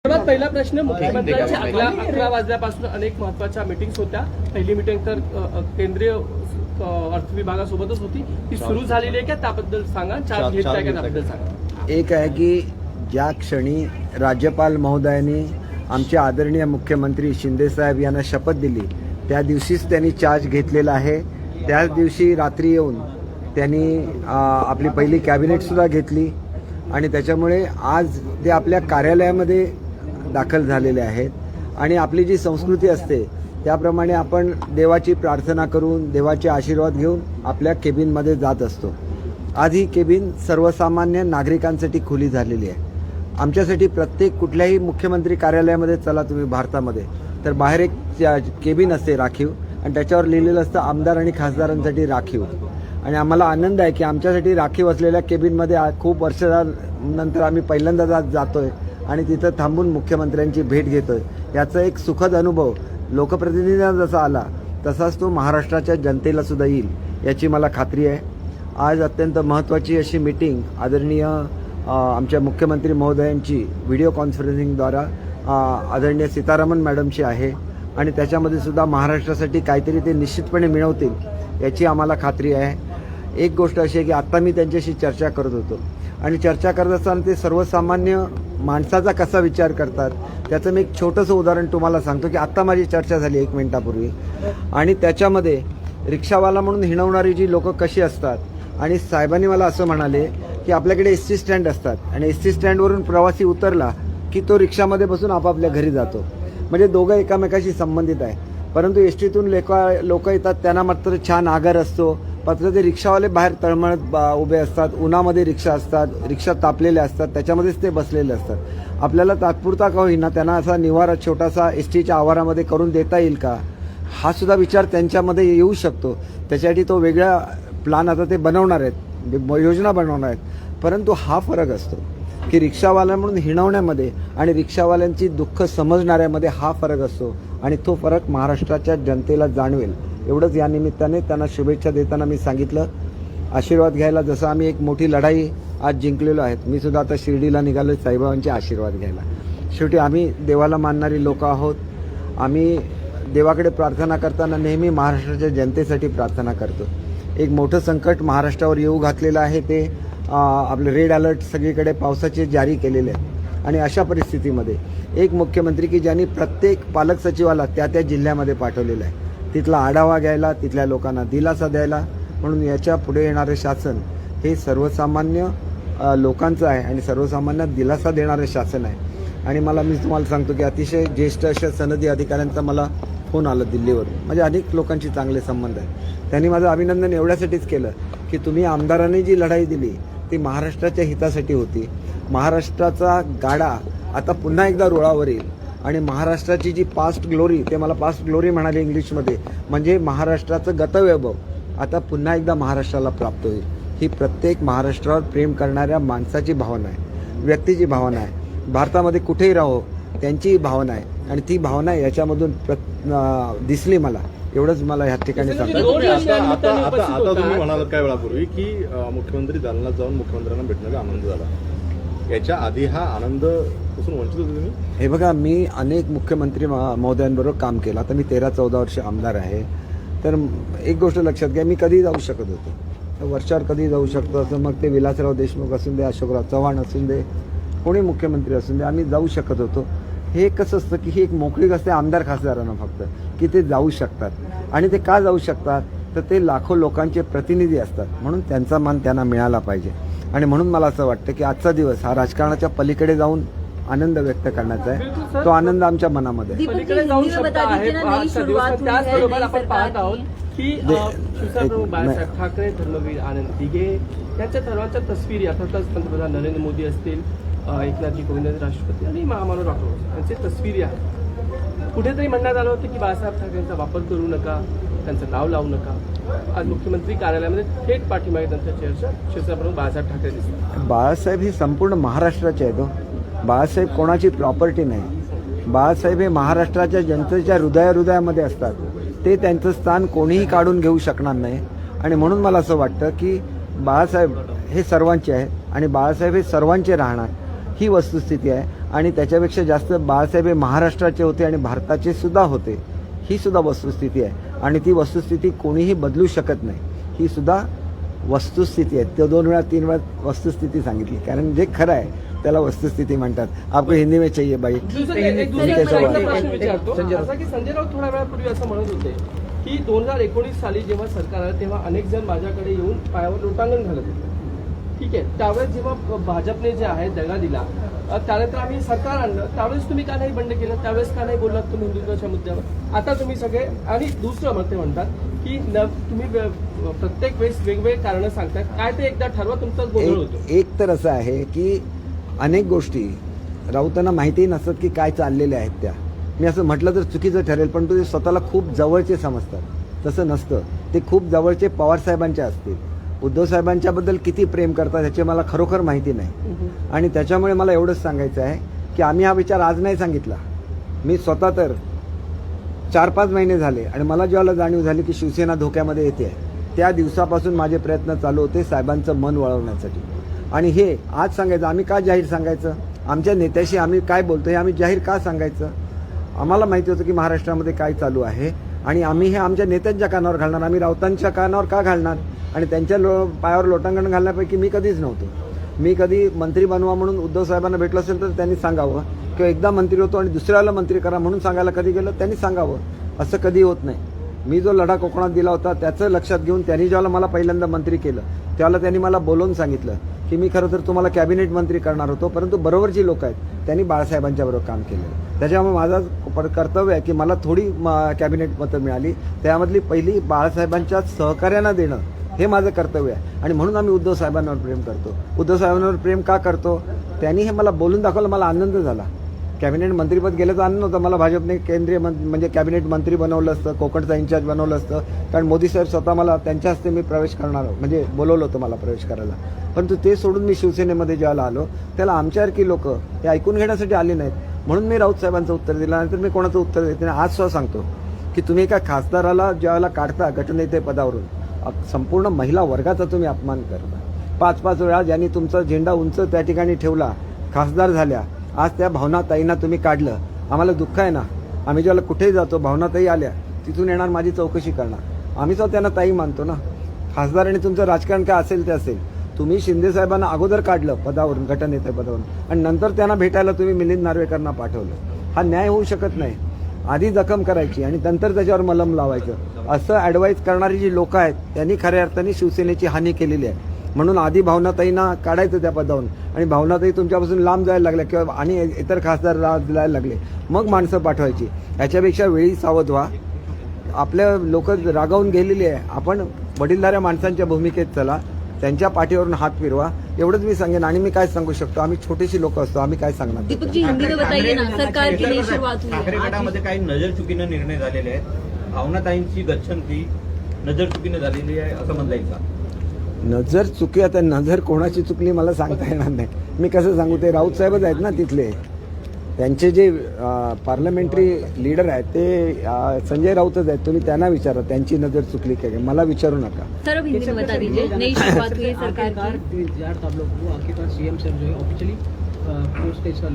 सर्वात पहिला प्रश्न, मुख्यमंत्र्यांची 11 वाजल्यापासून अनेक महत्वाच्या मीटिंग्स होत्या. पहिली मीटिंग तर केंद्रीय अर्थ विभागासोबतच होती, ती सुरू झालेली आहे का त्याबद्दल सांगा. चार्ज घेतलाय का त्याबद्दल सांगा. एक आहे की ज्या क्षणी राज्यपाल महोदयांनी आमचे आदरणीय मुख्यमंत्री शिंदे साहेब यांना शपथ दिली त्या दिवशीच त्यांनी चार्ज घेतलेला आहे. त्याच दिवशी रात्री येऊन त्यांनी आपली पहिली कॅबिनेटसुद्धा घेतली आणि त्याच्यामुळे आज ते आपल्या कार्यालयामध्ये दाखल झालेले आहेत. आणि आपली जी संस्कृती असते त्याप्रमाणे आपण देवाची प्रार्थना करून देवाचे आशीर्वाद घेऊन आपल्या केबिनमध्ये जात असतो. आज ही केबिन सर्वसामान्य नागरिकांसाठी खुली झालेली आहे. आमच्यासाठी प्रत्येक कुठल्याही मुख्यमंत्री कार्यालयामध्ये चला तुम्ही भारतामध्ये तर बाहेर एक केबिन असते राखीव आणि त्याच्यावर लिहिलेलं असतं आमदार आणि खासदारांसाठी राखीव. आणि आम्हाला आनंद आहे की आमच्यासाठी राखीव असलेल्या केबिनमध्ये खूप वर्षानंतर आम्ही पहिल्यांदा जातोय आणि तिथं थांबून मुख्यमंत्र्यांची भेट घेतोय. याचा एक सुखद अनुभव लोकप्रतिनिधींना जसा आला तसाच तो महाराष्ट्राच्या जनतेला सुद्धा येईल याची मला खात्री आहे. आज अत्यंत महत्त्वाची अशी मीटिंग आदरणीय आमच्या मुख्यमंत्री महोदयांची व्हिडिओ कॉन्फरन्सिंगद्वारा आदरणीय सीतारामन मॅडमची आहे आणि त्याच्यामध्ये सुद्धा महाराष्ट्रासाठी काहीतरी ते निश्चितपणे मिळवतील याची आम्हाला खात्री आहे. एक गोष्ट अशी आहे की आत्ता मी त्यांच्याशी चर्चा करत होतो आणि चर्चा करत असताना ते सर्वसामान्य माणसाचा कसा विचार करतात त्याचं मी एक छोटंसं उदाहरण तुम्हाला सांगतो की आत्ता माझी चर्चा झाली 1 मिनिटापूर्वी आणि त्याच्यामध्ये रिक्षावाला म्हणून हिणवणारी जी लोकं कशी असतात. आणि साहेबांनी मला असं म्हणाले की आपल्याकडे एस टी स्टँड असतात आणि एस टी स्टँडवरून प्रवासी उतरला की तो रिक्षामध्ये बसून आपापल्या घरी जातो. म्हणजे दोघं एकामेकाशी संबंधित आहे. परंतु एस टीतून लोक येतात त्यांना मात्र छान आगार असतो. मात्र ते रिक्षावाले बाहेर तळमळत उभे असतात. उन्हामध्ये रिक्षा असतात, रिक्षा तापलेल्या असतात, त्याच्यामध्येच ते बसलेले असतात. आपल्याला तात्पुरता का होईना त्यांना असा निवारा छोटासा एस टीच्या आवारामध्ये करून देता येईल का हा सुद्धा विचार त्यांच्यामध्ये येऊ शकतो. त्याच्यासाठी तो वेगळा प्लान आता ते बनवणार आहेत, योजना बनवणार आहेत. परंतु हा फरक असतो की रिक्षावाला म्हणून हिणवण्यामध्ये आणि रिक्षावाल्यांची दुःख समजणाऱ्यामध्ये हा फरक असतो आणि तो फरक महाराष्ट्राच्या जनतेला जाणवेल एवढंच या निमित्ताने त्यांना शुभेच्छा देताना मी सांगितलं. आशीर्वाद घ्यायला जसं आम्ही एक मोठी लढाई आज जिंकलेलो आहेत, मी सुद्धा आता शिर्डीला निघालो साईबाबांचे आशीर्वाद घ्यायला. शेवटी आम्ही देवाला मानणारी लोक आहोत. आम्ही देवाकडे प्रार्थना करताना नेहमी महाराष्ट्राच्या जनतेसाठी प्रार्थना करतो. एक मोठं संकट महाराष्ट्रावर येऊ घातलेलं आहे ते आपले रेड अलर्ट सगळीकडे पावसाचे जारी केलेले आहेत आणि अशा परिस्थितीमध्ये एक मुख्यमंत्री की ज्यांनी प्रत्येक पालक सचिवाला त्या जिल्ह्यामध्ये पाठवलेलं आहे तिथला आढावा घ्यायला, तिथल्या लोकांना दिलासा द्यायला. म्हणून याच्या पुढे येणारे शासन हे सर्वसामान्य लोकांचं आहे आणि सर्वसामान्य दिलासा देणारं शासन आहे. आणि मी तुम्हाला सांगतो की अतिशय ज्येष्ठ अशा सनदी अधिकाऱ्यांचा मला फोन आला दिल्लीवरून. म्हणजे अनेक लोकांशी चांगले संबंध आहेत. त्यांनी माझं अभिनंदन एवढ्यासाठीच केलं की तुम्ही आमदारांनी जी लढाई दिली ती महाराष्ट्राच्या हितासाठी होती. महाराष्ट्राचा गाडा आता पुन्हा एकदा रुळावर येईल आणि महाराष्ट्राची जी पास्ट ग्लोरी, ते मला पास्ट ग्लोरी म्हणाले इंग्लिशमध्ये, म्हणजे महाराष्ट्राचं गतवैभव आता पुन्हा एकदा महाराष्ट्राला प्राप्त होईल. ही प्रत्येक महाराष्ट्रावर प्रेम करणाऱ्या माणसाची भावना आहे, व्यक्तीची भावना आहे. भारतामध्ये कुठेही राहो त्यांची भावना आहे आणि ती भावना याच्यामधून दिसली मला. एवढंच मला ह्या ठिकाणी सांगतो. आता तुम्ही म्हणालात काही वेळापूर्वी की मुख्यमंत्री दालनात जाऊन मुख्यमंत्र्यांना भेटण्याचा आनंद झाला. याच्या आधी हा आनंद पासून वंचित होते तुम्ही? हे बघा, मी अनेक मुख्यमंत्री महोदयांबरोबर काम केलं. आता मी 13-14 वर्ष आमदार आहे. तर एक गोष्ट लक्षात घ्या, मी कधी जाऊ शकत होतो, वर्षावर कधी जाऊ शकतो. असं मग ते विलासराव देशमुख असून दे, अशोकराव चव्हाण असून दे, कोणी मुख्यमंत्री असून दे, आम्ही जाऊ शकत होतो. हे कसं असतं की ही एक मोकळीक असते आमदार खासदारांना फक्त की ते जाऊ शकतात. आणि ते का जाऊ शकतात तर ते लाखो लोकांचे प्रतिनिधी असतात म्हणून त्यांचा मान त्यांना मिळाला पाहिजे. आणि म्हणून मला असं वाटतं की आजचा दिवस हा राजकारणाच्या पलीकडे जाऊन आनंद व्यक्त करण्याचा आहे. तो आनंद आमच्या मनामध्ये पलीकडे जाऊन शब्द आहे. त्याचबरोबर आपण पाहत आहोत की शिवसेनाप्रमुख बाळासाहेब ठाकरे, धर्मवीर आनंद दिघे यांच्या सर्वांच्या तस्वीरी अर्थातच पंतप्रधान नरेंद्र मोदी असतील, एकनाथजी कोविंद राष्ट्रपती आणि महामानव डॉक्टर यांची तस्वीरी आहे. कुठेतरी म्हणण्यात आलं होतं की बाळासाहेब ठाकरेंचा वापर करू नका, त्यांचं नाव लावू नका. आज मुख्यमंत्री कार्यालयामध्ये थेट पाठीमागे त्यांच्या चेअरच्या शिवसेनाप्रमुख बाळासाहेब ठाकरे दिसतात. बाळासाहेब ही संपूर्ण महाराष्ट्राचे आहेत. बाळासाहेब कोणाची प्रॉपर्टी नाही. बाळासाहेब हे महाराष्ट्राच्या जनतेच्या हृदयामध्ये असतात. ते त्यांचं स्थान कोणीही काढून घेऊ शकणार नाही. आणि म्हणून मला असं वाटतं की बाळासाहेब हे सर्वांचे आहेत आणि बाळासाहेब हे सर्वांचे राहणार, ही वस्तुस्थिती आहे. आणि त्याच्यापेक्षा जास्त बाळासाहेब हे महाराष्ट्राचे होते आणि भारताचे सुद्धा होते. ही सुद्धा वस्तुस्थिती आहे आणि ती वस्तुस्थिती कोणीही बदलू शकत नाही. ही सुद्धा वस्तुस्थिती आहे. तो 2 वेळा 3 वेळा वस्तुस्थिती सांगितली, कारण जे खरं आहे त्याला वस्तुस्थिती म्हणतात. आपको हिंदी में चाहिए बाई. एक दुसरा प्रश्न विचारतो. असा की संजय राऊत थोड्या वेळापूर्वी असं म्हणत होते की 2019 साली जेव्हा सरकार आलं तेव्हा अनेक जण माझ्याकडे येऊन पायावर लोटांगण घालत होते. ठीक आहे, त्यावेळेस जेव्हा भाजपने जे आहे दगा दिला, त्यानंतर आम्ही सरकार आणलं, त्यावेळेस तुम्ही का नाही बंड केलं? त्यावेळेस का नाही बोललात तुम्ही हिंदुत्वाच्या मुद्द्यावर? आता तुम्ही सगळे, आणि दुसरं मग ते म्हणतात की तुम्ही प्रत्येक वेळेस वेगवेगळे कारणं सांगताय. काय ते एकदा ठरवा, तुमचाच गोंधळ होतो. एक तर असं आहे की अनेक गोष्टी राऊतांना माहितीही नसतात की काय चाललेल्या आहेत त्या. मी असं म्हटलं तर चुकीचं ठरेल, पण ते स्वतःला खूप जवळचे समजतात. तसं नसतं. ते खूप जवळचे पवार साहेबांचे असतील. उद्धव साहेबांच्याबद्दल किती प्रेम करतात ह्याची मला खरोखर माहिती नाही. आणि त्याच्यामुळे मला एवढंच सांगायचं आहे की आम्ही हा विचार आज नाही सांगितला. मी स्वतः तर 4-5 महिने झाले आणि मला जेव्हा जाणीव झाली की शिवसेना धोक्यामध्ये येते, त्या दिवसापासून माझे प्रयत्न चालू होते साहेबांचं मन वळवण्यासाठी. आणि हे आज सांगायचं, आम्ही का जाहीर सांगायचं? आमच्या नेत्याशी आम्ही काय बोलतो हे आम्ही जाहीर का सांगायचं? आम्हाला माहिती होतं की महाराष्ट्रामध्ये काय चालू आहे आणि आम्ही हे आमच्या नेत्यांच्या कानावर घालणार. आम्ही राऊतांच्या कानावर का घालणार? आणि त्यांच्या पायावर लोटांगण घालण्यापैकी मी कधीच नव्हतो. मी कधी मंत्री बनवा म्हणून उद्धव साहेबांना भेटलो असेल तर त्यांनी सांगावं, किंवा एकदा मंत्री होतो आणि दुसऱ्याला मंत्री करा म्हणून सांगायला कधी गेलं त्यांनी सांगावं. असं कधी होत नाही. मी जो लढा कोकणात दिला होता त्याचं लक्षात घेऊन त्यांनी जेव्हा मला पहिल्यांदा मंत्री केलं त्यावेळेला त्यांनी मला बोलवून सांगितलं की मी खरं तर तुम्हाला कॅबिनेट मंत्री करणार होतो, परंतु बरोबर जी लोक आहेत त्यांनी बाळासाहेबांच्या बरोबर काम केलं. त्याच्यामुळे माझं कर्तव्य आहे की मला थोडी कॅबिनेट मतं मिळाली, त्यामधली पहिली बाळासाहेबांच्या सहकार्यांना देणं हे माझं कर्तव्य आहे. आणि म्हणून आम्ही उद्धव साहेबांवर प्रेम करतो. उद्धव साहेबांवर प्रेम का करतो? त्यांनी हे मला बोलून दाखवलं, मला आनंद झाला. कॅबिनेट मंत्रीपद गेल्याचा आनंद होता. मला भाजपने केंद्रीय म्हणजे कॅबिनेट मंत्री बनवलं असतं, कोकणचा इन्चार्ज बनवलं असतं, कारण मोदी साहेब स्वतः मला त्यांच्या हस्ते मी प्रवेश करणार म्हणजे बोलवलं होतं मला प्रवेश करायला. परंतु ते सोडून मी शिवसेनेमध्ये ज्याला आलो त्याला आमच्यासारखी लोक हे ऐकून घेण्यासाठी आली नाहीत. म्हणून मी राऊत साहेबांचं उत्तर दिलं. नंतर मी कोणाचं उत्तर देत नाही. आज सुद्धा सांगतो की तुम्ही एका खासदाराला ज्यावेळेला काढता गटनेते पदावरून, संपूर्ण महिला वर्गाचा तुम्ही अपमान करता. 5-5 वेळा ज्यांनी तुमचा झेंडा उंच त्या ठिकाणी ठेवला, खासदार झाल्या, आज त्या भावनाताईंना तुम्ही काढलं. आम्हाला दुःख आहे ना. आम्ही ज्याला कुठेही जातो भावनाताई आल्या तिथून येणार माझी चौकशी करणार. आम्ही सुद्धा त्यांना ताई मानतो ना. खासदार आणि तुमचं राजकारण काय असेल ते असेल. तुम्ही शिंदे साहेबांना अगोदर काढलं पदावरून, गटनेते पदावरून, आणि नंतर त्यांना भेटायला तुम्ही मिलिंद नार्वेकरांना पाठवलं. हा न्याय होऊ शकत नाही. आधी जखम करायची आणि नंतर त्याच्यावर मलम लावायचं असं ॲडवाईज करणारी जी लोक आहेत त्यांनी खऱ्या अर्थाने शिवसेनेची हानी केलेली आहे. म्हणून आधी भावनाताईंना काढायचं त्या पदावरून आणि भावनाताई तुमच्यापासून लांब जायला लागल्या किंवा आणि इतर खासदार जायला लागले, मग माणसं पाठवायची. याच्यापेक्षा वेळी सावध व्हा. आपल्या लोक रागावून गेलेली आहे. आपण वडीलधाऱ्या माणसांच्या भूमिकेत चला, त्यांच्या पाठीवरून हात फिरवा, एवढंच मी सांगेन. आणि मी काय सांगू शकतो? आम्ही छोटीशी लोक असतो, आम्ही काय सांगणार? दीपक जी, हिंदी में बताइए ना. सरकार की नई शुरुआत हुई ठाकरे है. गटामध्ये काही नजरचुकीनं निर्णय झालेले आहेत. भावनाताईंची गच्छंती नजरचुकीनं झालेली आहे असं म्हणता येईल का? नजर चुकी, आता नजर कोणाची चुकली मला सांगता येणार नाही. मी कसं सांगू? ते राऊत साहेबच आहेत ना तिथले. त्यांचे जे पार्लमेंटरी लीडर आहेत ते संजय राऊतच आहेत. तुम्ही त्यांना विचारा त्यांची नजर चुकली काय, मला विचारू नका. सर, अब हिंदी में बता दीजिए. नई शुरुआत हुई है सरकार की.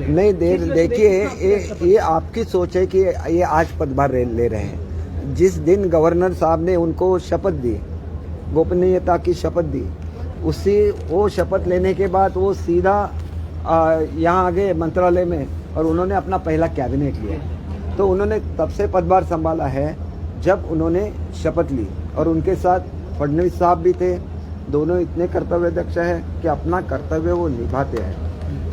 नहीं, देखिए ये आपकी सोच है कि ये आज पदभार ले रहे हैं. जिस दिन गवर्नर साहब ने उनको शपथ दी, गोपनीयता की शपथ दी, वो शपथ लेने के बाद वो सीधा यहाँ आ गए मंत्रालय में और उन्होंने अपना पहला कैबिनेट लिया. तो उन्होंने तब से पदभार संभाला है जब उन्होंने शपथ ली. और उनके साथ फडणवीस साहब भी थे. दोनों इतने कर्तव्यदक्ष है कि अपना कर्तव्य वो निभाते हैं.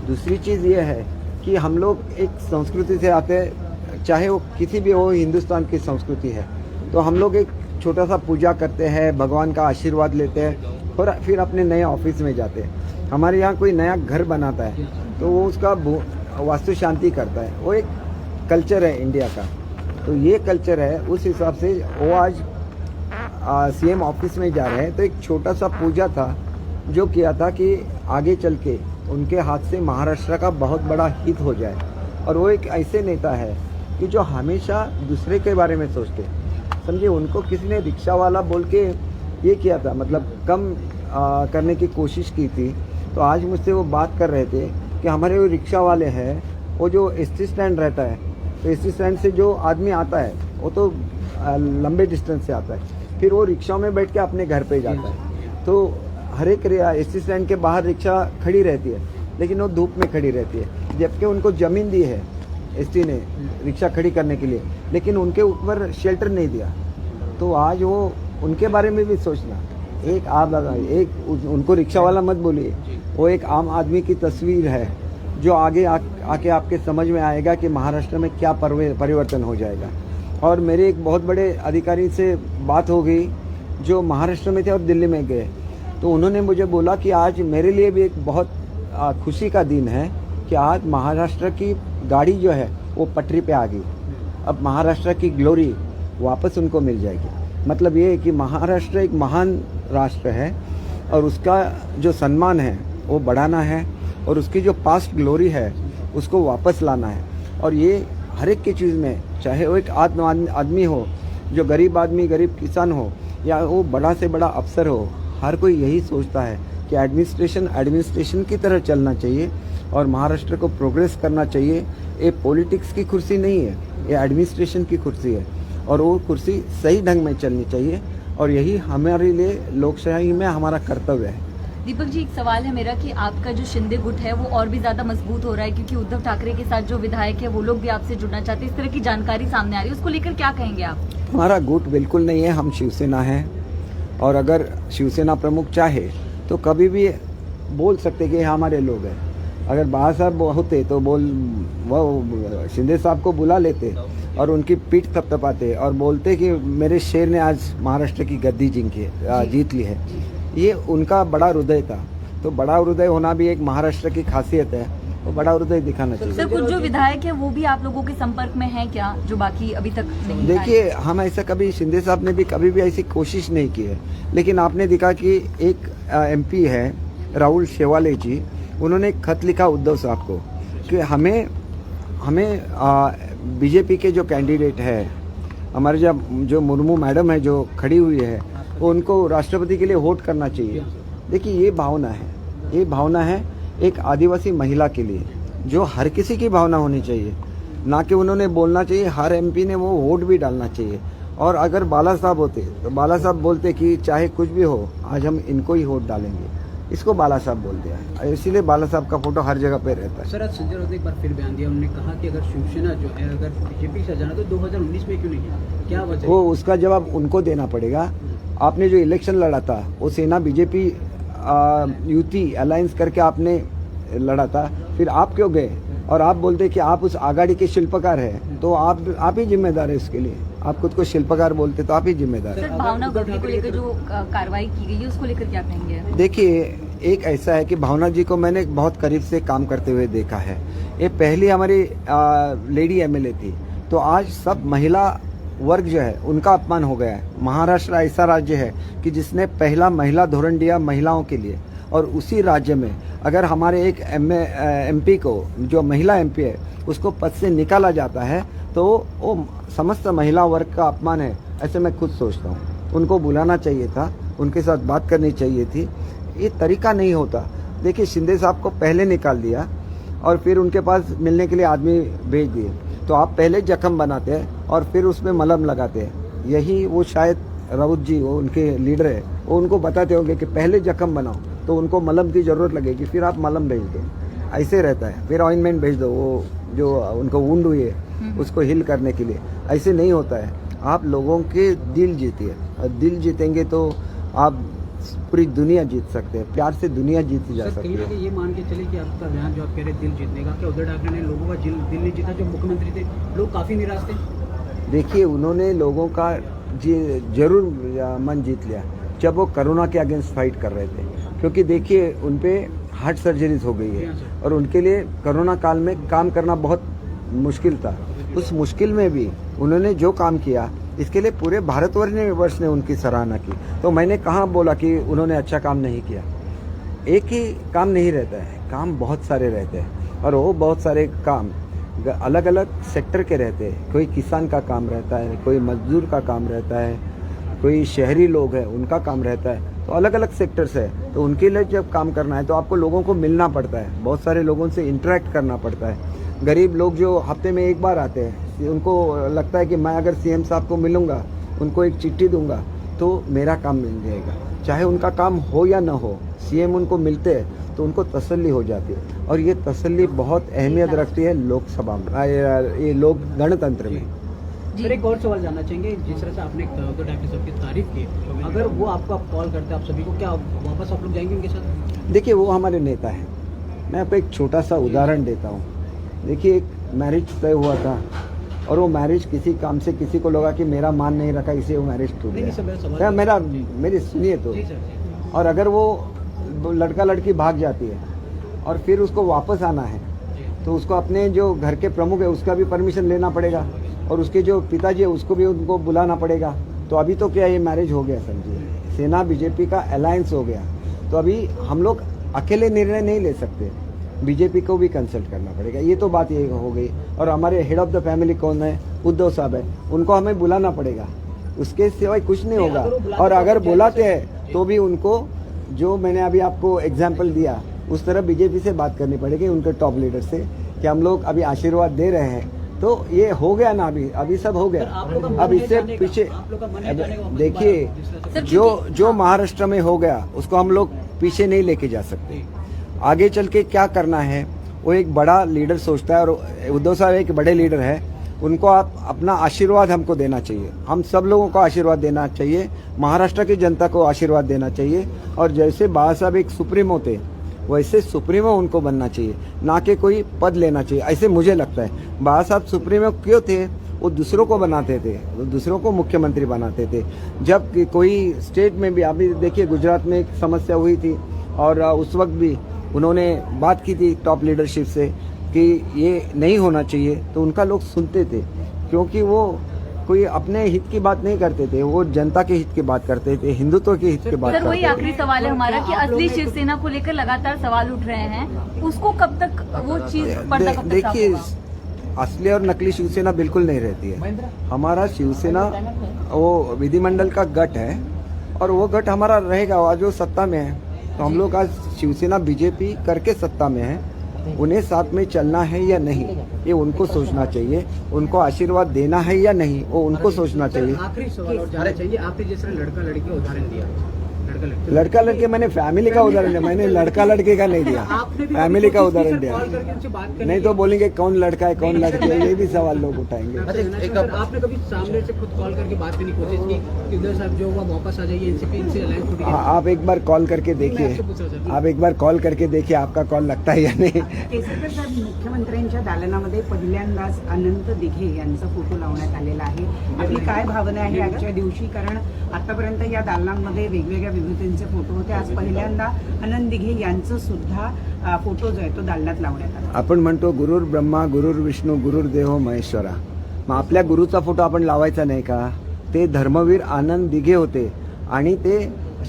दूसरी चीज़ ये है कि हम लोग एक संस्कृति से आते हैं, चाहे वो किसी भी हो, हिंदुस्तान की संस्कृति है, तो हम लोग एक छोटा सा पूजा करते हैं, भगवान का आशीर्वाद लेते हैं और फिर अपने नए ऑफिस में जाते हैं. हमारे यहाँ कोई नया घर बनाता है तो वो उसका वास्तु शांति करता है. वो एक कल्चर है इंडिया का. तो ये कल्चर है, उस हिसाब से वो आज सीएम ऑफिस में जा रहे हैं. तो एक छोटा सा पूजा था जो किया था कि आगे चल के उनके हाथ से महाराष्ट्र का बहुत बड़ा हित हो जाए. और वो एक ऐसे नेता है कि जो हमेशा दूसरे के बारे में सोचते. समझिए, उनको किसी ने रिक्शा वाला बोल के ये किया था, मतलब कम करने की कोशिश की थी. तो आज मुझसे वो बात कर रहे थे कि हमारे वो रिक्शा वाले हैं वो जो एसटी स्टैंड रहता है, तो एसटी स्टैंड से जो आदमी आता है वो तो लंबे डिस्टेंस से आता है, फिर वो रिक्शा में बैठ के अपने घर पे जाता है। तो हर एक एसटी स्टैंड के बाहर रिक्शा खड़ी रहती है, लेकिन वो धूप में खड़ी रहती है, जबकि उनको ज़मीन दी है एसटी ने रिक्शा खड़ी करने के लिए, लेकिन उनके ऊपर शेल्टर नहीं दिया। तो आज वो उनके बारे में भी सोचना। एक आप उनको रिक्शा वाला मत बोलिए, वो एक आम आदमी की तस्वीर है जो आगे आके आपके समझ में आएगा कि महाराष्ट्र में क्या परिवर्तन हो जाएगा। और मेरे एक बहुत बड़े अधिकारी से बात हो गई जो महाराष्ट्र में थे और दिल्ली में गए, तो उन्होंने मुझे बोला कि आज मेरे लिए भी एक बहुत खुशी का दिन है कि आज महाराष्ट्र की गाड़ी जो है वो पटरी पे आ गई। अब महाराष्ट्र की ग्लोरी वापस उनको मिल जाएगी। मतलब ये है कि महाराष्ट्र एक महान राष्ट्र है और उसका जो सम्मान है वो बढ़ाना है और उसकी जो पास्ट ग्लोरी है उसको वापस लाना है। और ये हर एक की चीज़ में, चाहे वो एक आदमी हो, जो गरीब आदमी, गरीब किसान हो, या वो बड़ा से बड़ा अफसर हो, हर कोई यही सोचता है कि एडमिनिस्ट्रेशन की तरह चलना चाहिए और महाराष्ट्र को प्रोग्रेस करना चाहिए। ये पॉलिटिक्स की कुर्सी नहीं है, ये एडमिनिस्ट्रेशन की कुर्सी है और वो कुर्सी सही ढंग में चलनी चाहिए और यही हमारे लिए लोकशाही में हमारा कर्तव्य है। दीपक जी, एक सवाल है मेरा कि आपका जो शिंदे गुट है वो और भी ज्यादा मजबूत हो रहा है, क्योंकि उद्धव ठाकरे के साथ जो विधायक है वो लोग भी आपसे जुड़ना चाहते हैं, इस तरह की जानकारी सामने आ रही है, उसको लेकर क्या कहेंगे आप? हमारा गुट बिल्कुल नहीं है, हम शिवसेना है और अगर शिवसेना प्रमुख चाहे तो कभी भी बोल सकते कि हमारे लोग हैं। अगर बाबा साहब होते तो वो शिंदे साहब को बुला लेते और उनकी पीठ थपथपाते और बोलते कि मेरे शेर ने आज महाराष्ट्र की गद्दी जीत ली है। ये उनका बड़ा हृदय था, तो बड़ा हृदय होना भी एक महाराष्ट्र की खासियत है, वो बड़ा हृदय दिखाना चाहिए। सर, कुछ जो विधायक है वो भी आप लोगों के संपर्क में हैं क्या, जो बाकी अभी तक नहीं? देखिए, हम ऐसा कभी, शिंदे साहब ने भी कभी भी ऐसी कोशिश नहीं की है, लेकिन आपने देखा कि एक MP है राहुल शेवाले जी, उन्होंने एक खत लिखा उद्धव साहब को कि हमें बीजेपी के जो कैंडिडेट है, हमारे जो मुर्मू मैडम है जो खड़ी हुई है, वो उनको राष्ट्रपति के लिए वोट करना चाहिए। देखिए, ये भावना है एक आदिवासी महिला के लिए, जो हर किसी की भावना होनी चाहिए, ना कि उन्होंने बोलना चाहिए। हर MP ने वो वोट भी डालना चाहिए। और अगर बाला साहब होते तो बाला साहब बोलते कि चाहे कुछ भी हो, आज हम इनको ही वोट डालेंगे, इसको बाला साहब बोलते हैं, इसीलिए बाला साहब का फोटो हर जगह पे रहता है। सर, आज संजय राउत ने एक बार फिर बयान दिया, उन्होंने कहा कि अगर शिवसेना जो है अगर बीजेपी से जाना तो 2019 में क्यों नहीं किया, क्या वजह? वो उसका जवाब उनको देना पड़ेगा। आपने जो इलेक्शन लड़ा था वो सेना बीजेपी युति अलायंस करके आपने लड़ा था, फिर आप क्यों गए? और आप बोलते कि आप उस आघाड़ी के शिल्पकार हैं, तो आप ही जिम्मेदार है उसके लिए। आप खुद को शिल्पकार बोलते तो आप ही जिम्मेदार सर, है। भावना गुप्ता को लेकर जो कार्रवाई की गई है उसको लेकर क्या कहेंगे? देखिए, एक ऐसा है कि भावना जी को मैंने बहुत करीब से काम करते हुए देखा है। ये पहली हमारी लेडी MLA थी, तो आज सब महिला वर्ग जो है उनका अपमान हो गया है। महाराष्ट्र ऐसा राज्य है कि जिसने पहला महिला धोरण दिया महिलाओं के लिए, और उसी राज्य में अगर हमारे एक MP को, जो महिला MP है, उसको पद से निकाला जाता है तो वो समस्त महिला वर्ग का अपमान है, ऐसे मैं खुद सोचता हूँ। उनको बुलाना चाहिए था, उनके साथ बात करनी चाहिए थी, ये तरीका नहीं होता। देखिए, शिंदे साहब को पहले निकाल दिया और फिर उनके पास मिलने के लिए आदमी भेज दिए, तो आप पहले जख्म बनाते हैं और फिर उसमें मलहम लगाते हैं। यही वो शायद राउत जी, वो उनके लीडर है, वो उनको बताते होंगे कि पहले जख्म बनाओ तो उनको मलहम की ज़रूरत लगेगी, फिर आप मलहम भेज दो, ऐसे रहता है। फिर ऑइंटमेंट भेज दो, वो जो उनको वुंड हुई है उसको हील करने के लिए, ऐसे नहीं होता है। आप लोगों के दिल जीतिए, और दिल जीतेंगे तो आप पूरी दुनिया जीत सकते हैं। प्यार से दुनिया जीती जा सकती है। ये मान के चले कि आपका बयान जो आप कह रहे दिल जीतने का, क्या उद्धव ठाकरे ने लोगों का दिल नहीं जीता? जो मुख्यमंत्री थे लोग काफी निराश थे। देखिए, उन्होंने लोगों का जरूर मन जीत लिया जब वो कोरोना के अगेंस्ट फाइट कर रहे थे, क्योंकि देखिए उन पे हार्ट सर्जरीज हो गई है और उनके लिए कोरोना काल में काम करना बहुत मुश्किल था। उस मुश्किल में भी उन्होंने जो काम किया, इसके लिए पूरे भारतवर्ष ने उनकी सराहना की। तो मैंने कहाँ बोला कि उन्होंने अच्छा काम नहीं किया? एक ही काम नहीं रहता है, काम बहुत सारे रहते हैं और वो बहुत सारे काम अलग अलग सेक्टर के रहते हैं। कोई किसान का काम रहता है, कोई मजदूर का काम रहता है, कोई शहरी लोग हैं उनका काम रहता है, तो अलग अलग सेक्टर्स है। तो उनके लिए जब काम करना है तो आपको लोगों को मिलना पड़ता है, बहुत सारे लोगों से इंटरेक्ट करना पड़ता है, गरीब लोग जो हफ्ते में एक बार आते हैं, उनको लगता है कि मैं अगर सीएम साहब को मिलूंगा, उनको एक चिट्ठी दूंगा तो मेरा काम मिल जाएगा। चाहे उनका काम हो या ना हो, सीएम उनको मिलते हैं तो उनको तसल्ली हो जाती है, और ये तसल्ली बहुत अहमियत रखती है लोकसभा में, ये लोक गणतंत्र में। सर एक और सवाल जानना चाहेंगे, जिस तरह से आपने उद्धव ठाकरे साहब की तारीफ की, अगर वो आपको कॉल करते आप सभी को, क्या वापस आप लोग जाएंगे उनके साथ? देखिए, वो हमारे नेता हैं। मैं आपको एक छोटा सा उदाहरण देता हूँ। देखिए, एक मैरिज तय हुआ था और वो मैरिज किसी काम से किसी को लगा कि मेरा मान नहीं रखा, इसलिए वो मैरिज टूट गया। मेरी सुनिए तो। और अगर वो लड़का लड़की भाग जाती है और फिर उसको वापस आना है तो उसको अपने जो घर के प्रमुख है उसका भी परमिशन लेना पड़ेगा, और उसके जो पिताजी है उसको भी उनको बुलाना पड़ेगा। तो अभी तो क्या ये मैरिज हो गया, समझिए, सेना बीजेपी का अलायंस हो गया। तो अभी हम लोग अकेले निर्णय नहीं ले सकते, बीजेपी को भी कंसल्ट करना पड़ेगा। ये तो बात ये हो गई। और हमारे हेड ऑफ द फैमिली कौन है? उद्धव साहब है, उनको हमें बुलाना पड़ेगा, उसके सिवाय कुछ नहीं होगा। और अगर बुलाते हैं तो भी उनको, जो मैंने अभी आपको एग्जाम्पल दिया, उस तरह बीजेपी से बात करनी पड़ेगी, उनके टॉप लीडर से, कि हम लोग अभी आशीर्वाद दे रहे हैं। तो ये हो गया ना, अभी सब हो गया। अब इससे पीछे देखिए, जो महाराष्ट्र में हो गया उसको हम लोग पीछे नहीं लेके जा सकते। आगे चल के क्या करना है वो एक बड़ा लीडर सोचता है, और उद्धव साहब एक बड़े लीडर है, उनको आप अपना आशीर्वाद हमको देना चाहिए। हम सब लोगों को आशीर्वाद देना चाहिए, महाराष्ट्र की जनता को आशीर्वाद देना चाहिए। और जैसे बाबा साहब एक सुप्रीमो थे, वैसे सुप्रीमो उनको बनना चाहिए, ना कि कोई पद लेना चाहिए, ऐसे मुझे लगता है। बाबा साहब सुप्रीमो क्यों थे? वो दूसरों को बनाते थे, वो दूसरों को मुख्यमंत्री बनाते थे। जब कोई स्टेट में भी, अभी देखिए गुजरात में एक समस्या हुई थी, और उस वक्त भी उन्होंने बात की थी टॉप लीडरशिप से कि ये नहीं होना चाहिए, तो उनका लोग सुनते थे, क्योंकि वो कोई अपने हित की बात नहीं करते थे, वो जनता के हित की बात करते थे, हिंदुत्व के हित की बात करते थे। सर, वही आखिरी सवाल है हमारा कि असली शिवसेना को लेकर लगातार सवाल उठ रहे हैं, उसको कब तक वो चीज पर्दा कब तक साफ देखिए, होगा? असली और नकली शिवसेना बिल्कुल नहीं रहती है। हमारा शिवसेना वो विधिमंडल का गठ है, और वो गठ हमारा रहेगा आज वो सत्ता में है। तो हम लोग आज शिवसेना बीजेपी करके सत्ता में है, उन्हें साथ में चलना है या नहीं ये उनको सोचना चाहिए, उनको आशीर्वाद देना है या नहीं वो उनको सोचना चाहिए। आखिरी सवाल और जानना चाहिए, आपने जिस तरह लड़का लड़की का उदाहरण दिया, लड़का लड़के मैंने फैमिली का उदाहरण दिया, मैंने लड़का लड़के का नहीं दिया, फैमिली का उदाहरण दिया। नहीं तो बोलेंगे कौन लड़का है कौन लड़की है, ये भी सवाल लोग उठाएंगे। आपने कभी सामने से खुद कॉल करके बात करने की कोशिश की कि उद्धव साहब जो हुआ वापस आ जाइए, एनसीपी इनसे अलायंस टूट गया? आप एक बार कॉल करके देखिए, आप एक बार कॉल करके देखिए आपका कॉल लगता है या नाही। केसरकर साहेब, मुख्यमंत्र्यांच्या दालनामध्ये पहिल्यांदाच अनंत दिघे यांचा फोटो लावण्यात आलेला आहे, आपली काय भावना आहे आजच्या दिवशी? कारण आतापर्यंत या दालनांमध्ये वेगवेगळ्या विभूतींचे फोटो होते, आज पहिल्यांदा अनंत दिघे यांचं सुद्धा फोटो जो आहे तो दालनात लावण्यात आला। आपण म्हणतो गुरुर ब्रह्मा गुरुर विष्णू गुरुर्देव महेश्वरा, मग आपल्या गुरुचा फोटो आपण लावायचा नाही का? ते धर्मवीर आनंद दिघे होते आणि ते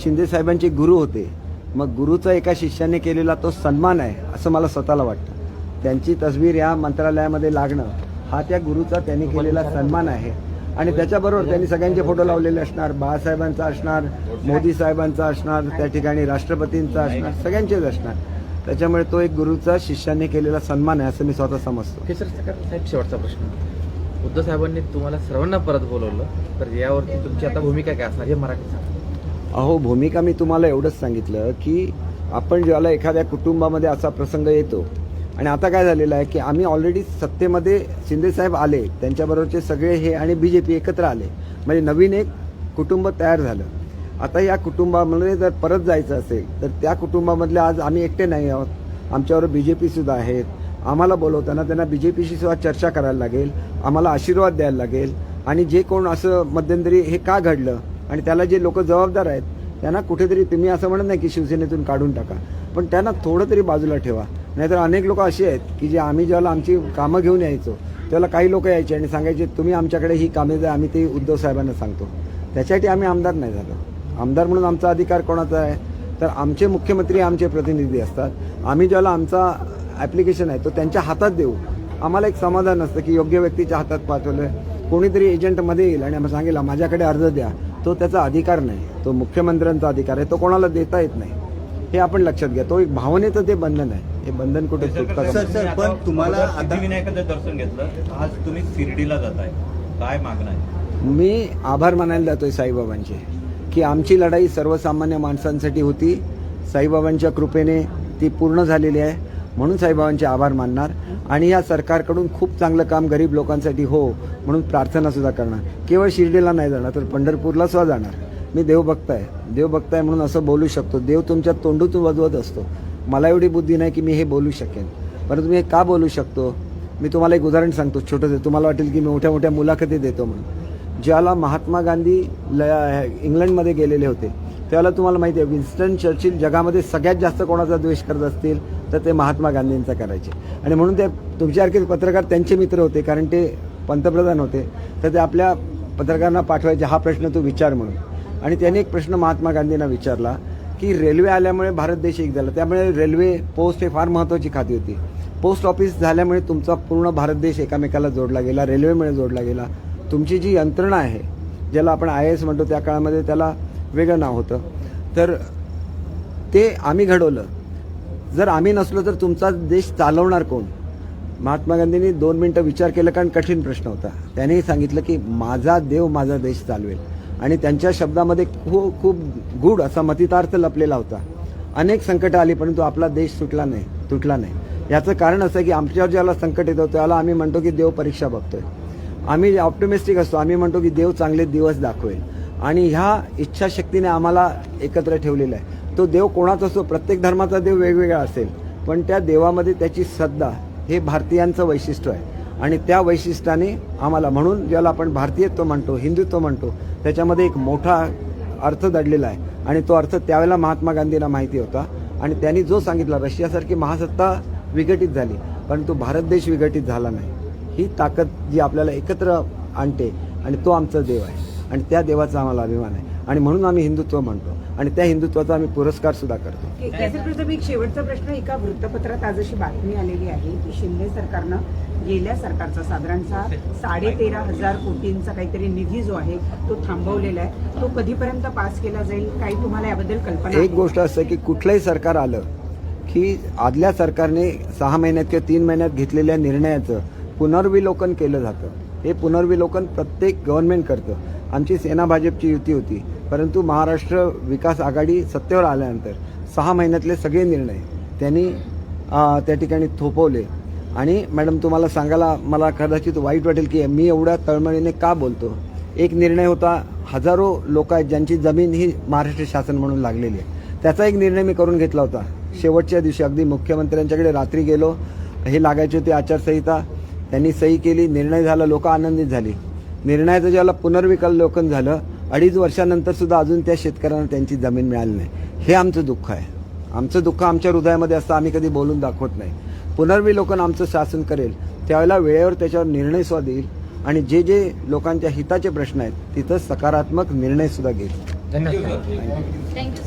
शिंदे साहेबांचे गुरु होते, मग गुरुचा एका शिष्याने केलेला तो सन्मान आहे असं मला स्वतःला वाटतं। त्यांची तस्वीर या मंत्रालयामध्ये लागणं हा त्या गुरुचा त्यांनी केलेला सन्मान आहे, आणि त्याच्याबरोबर त्यांनी सगळ्यांचे फोटो लावलेले असणार, बाळासाहेबांचा असणार, मोदी साहेबांचा असणार, त्या ठिकाणी राष्ट्रपतींचा असणार, सगळ्यांचेच असणार। त्याच्यामुळे तो एक गुरुचा शिष्याने केलेला सन्मान आहे असं मी स्वतः समजतो। साहेब, शेवटचा प्रश्न, उद्धव साहेबांनी तुम्हाला सर्वांना परत बोलवलं, तर यावरती तुमची आता भूमिका काय असणार हे मराठीत सांगा। अहो, भूमिका मी तुम्हाला एवढंच सांगितलं की आपण ज्याला एखाद्या कुटुंबामध्ये असा प्रसंग येतो, आणि आता काय झालेलं आहे की आम्ही ऑलरेडी सत्तेमध्ये शिंदे साहेब आले, त्यांच्याबरोबरचे सगळे हे आणि बीजेपी एकत्र आले, म्हणजे नवीन एक कुटुंब तयार झालं। आता या कुटुंबामध्ये जर परत जायचं असेल तर त्या कुटुंबामधले आज आम्ही एकटे नाही आहोत, आमच्याबरोबर बीजेपी सुद्धा आहेत। आम्हाला बोलवताना त्यांना बीजेपीशी सुद्धा चर्चा करायला लागेल, आम्हाला आशीर्वाद द्यायला लागेल, आणि जे कोण असं मध्यंतरी हे का घडलं आणि त्याला जे लोक जबाबदार आहेत त्यांना कुठेतरी, तुम्ही असं म्हणत नाही की शिवसेनेतून काढून टाका, पण त्यांना थोडं तरी बाजूला ठेवा। नाहीतर अनेक लोक असे आहेत की जे आम्ही ज्याला आमची कामं घेऊन यायचो त्याला काही लोक यायचे आणि सांगायचे तुम्ही आमच्याकडे ही कामे द्या, आम्ही ते उद्धव साहेबांना सांगतो। त्याच्यासाठी आम्ही आमदार नाही झालो। आमदार म्हणून आमचा अधिकार कोणाचा आहे? तर आमचे मुख्यमंत्री आमचे प्रतिनिधी असतात, आम्ही ज्याला आमचा ॲप्लिकेशन आहे तो त्यांच्या हातात देऊ। आम्हाला एक समाधान असतं की योग्य व्यक्तीच्या हातात पाठवलं, कोणीतरी एजंटमध्ये येईल आणि आम्हाला सांगेल माझ्याकडे अर्ज द्या, तो त्याचा अधिकार नाही, तो मुख्यमंत्र्यांचा अधिकार आहे, तो कोणाला देता येत नाही, हे आपण लक्षात घ्या। तो एक भावनेचं ते बंधन आहे। हे बंधन कुठे तुटतं का? पण तुम्हाला सिद्धिविनायकाचं दर्शन घेतलं, आज तुम्ही शिर्डीला जाताय, काय मागणं आहे? मी आभार मानायला जातोय साईबाबांचे, की आमची लढाई सर्वसामान्य माणसांसाठी होती. साईबाबांच्या कृपेने ती पूर्ण झालेली आहे, म्हणून साईबाबांचे आभार मानणार आणि या सरकारकडून खूप चांगलं काम गरीब लोकांसाठी हो म्हणून प्रार्थना सुद्धा करणार. केवळ शिर्डीला नाही जाणार तर पंढरपूरला सुद्धा जाणार. मी देवभक्त आहे म्हणून असं बोलू शकतो. देव तुमच्या तोंडूतून वजवत असतो. मला एवढी बुद्धी नाही की मी हे बोलू शकेन, परंतु मी हे का बोलू शकतो? मी तुम्हाला एक उदाहरण सांगतो छोटंसं. तुम्हाला वाटेल की मी मोठ्या मोठ्या मुलाखती देतो म्हणून. ज्याला महात्मा गांधी इंग्लंडमध्ये गेलेले होते त्याला तुम्हाला माहिती आहे विन्स्टन चर्चिल जगामध्ये सगळ्यात जास्त कोणाचा द्वेष करत असतील तर ते महात्मा गांधींचा करायचे. आणि म्हणून ते तुमच्यासारखे पत्रकार त्यांचे मित्र होते, कारण ते पंतप्रधान होते. तर ते आपल्या पत्रकारांना पाठवायचे हा प्रश्न तू विचार म्हणून. आणि त्यांनी एक प्रश्न महात्मा गांधींना विचारला की रेल्वे आल्यामुळे भारत देश एक झाला, त्यामुळे रेल्वे पोस्ट हे फार महत्त्वाची खाती होती. पोस्ट ऑफिस झाल्यामुळे तुमचा पूर्ण भारत देश एकामेकाला जोडला गेला, रेल्वेमुळे जोडला गेला. तुमची जी यंत्रणा आहे ज्याला आपण IAS म्हणतो, त्या काळामध्ये त्याला वेगळं नाव होतं, तर ते आम्ही घडवलं. जर आम्ही नसलो तर तुमचा देश चालवणार कोण? महात्मा गांधींनी 2 मिनिटं विचार केला, कारण कठीण प्रश्न होता. त्यांनी सांगितलं की माझा देव माझा देश चालवेल. आणि त्यांच्या शब्दामध्ये खूप खूप गूढ असा मतितार्थ लपलेला होता. अनेक संकटं आली परंतु आपला देश तुटला नाही. याचं कारण असं की आमच्यावर ज्याला संकट येतं त्याला आम्ही म्हणतो की देव परीक्षा बघतोय. आम्ही ऑप्टिमिस्टिक असतो, आम्ही म्हणतो की देव चांगले दिवस दाखवेल. आणि ह्या इच्छाशक्तीने आम्हाला एकत्र ठेवलेलं आहे. तो देव कोणाचा असतो, प्रत्येक धर्माचा देव वेगवेगळा असेल, पण त्या देवामध्ये त्याची श्रद्धा हे भारतीयांचं वैशिष्ट्य आहे. आणि त्या वैशिष्ट्याने आम्हाला, म्हणून ज्याला आपण भारतीयत्व म्हणतो, हिंदुत्व म्हणतो, त्याच्यामध्ये एक मोठा अर्थ दडलेला आहे. आणि तो अर्थ त्यावेळेला महात्मा गांधींना माहिती होता. आणि त्यांनी जो सांगितला, रशियासारखी महासत्ता विघटित झाली परंतु भारत देश विघटित झाला नाही. ही ताकद जी आपल्याला एकत्र आणते आणि तो आमचा देव आहे. आणि त्या देवाचा आम्हाला अभिमान आहे. आणि म्हणून आम्ही हिंदुत्व म्हणतो आणि त्या हिंदुत्वाचा आम्ही पुरस्कार सुद्धा करतो. केसरी एक शेवटचा प्रश्न. एका वृत्तपत्रात आज अशी बातमी आलेली आहे की शिंदे सरकारनं गेल्या सरकारचा साधारणतः 13,500 कोटींचा काहीतरी निधी जो आहे तो थांबवलेला आहे. तो कधीपर्यंत पास केला जाईल, काही तुम्हाला याबद्दल कल्पना? एक गोष्ट असं की कुठलंही सरकार आलं की आदल्या सरकारने 6 महिन्यात किंवा 3 महिन्यात घेतलेल्या निर्णयाचं पुनर्विलोकन केलं जातं. हे पुनर्विलोकन प्रत्येक गव्हर्नमेंट करतं. आमची सेना भाजपची युती होती, परंतु महाराष्ट्र विकास आघाडी सत्तेवर आल्यानंतर 6 महिन्यातले सगळे निर्णय त्यांनी त्या ठिकाणी थोपवले. आणि मॅडम तुम्हाला सांगायला मला कदाचित वाईट वाटेल की मी एवढ्या तळमळीने का बोलतो. एक निर्णय होता, हजारो लोक आहेत ज्यांची जमीन ही महाराष्ट्र शासन म्हणून लागलेली आहे. त्याचा एक निर्णय मी करून घेतला होता. शेवटच्या दिवशी अगदी मुख्यमंत्र्यांच्याकडे रात्री गेलो, हे लागायची होती आचारसंहिता, त्यांनी सही केली, निर्णय झाला, लोक आनंदित झाली. निर्णयाचं ज्याला पुनर्विलोकन झालं 2.5 वर्षानंतर सुद्धा अजून त्या शेतकऱ्यांना त्यांची जमीन मिळाली नाही. हे आमचं दुःख आहे. आमचं दुःख आमच्या हृदयामध्ये असतं, आम्ही कधी बोलून दाखवत नाही. पुनर्विलोकन आमचं शासन करेल त्यावेळेला वेळेवर त्याच्यावर निर्णय सुद्धा देईल आणि जे जे लोकांच्या हिताचे प्रश्न आहेत तिथं सकारात्मक निर्णय सुद्धा घेईल. धन्यवाद. थँक्यू.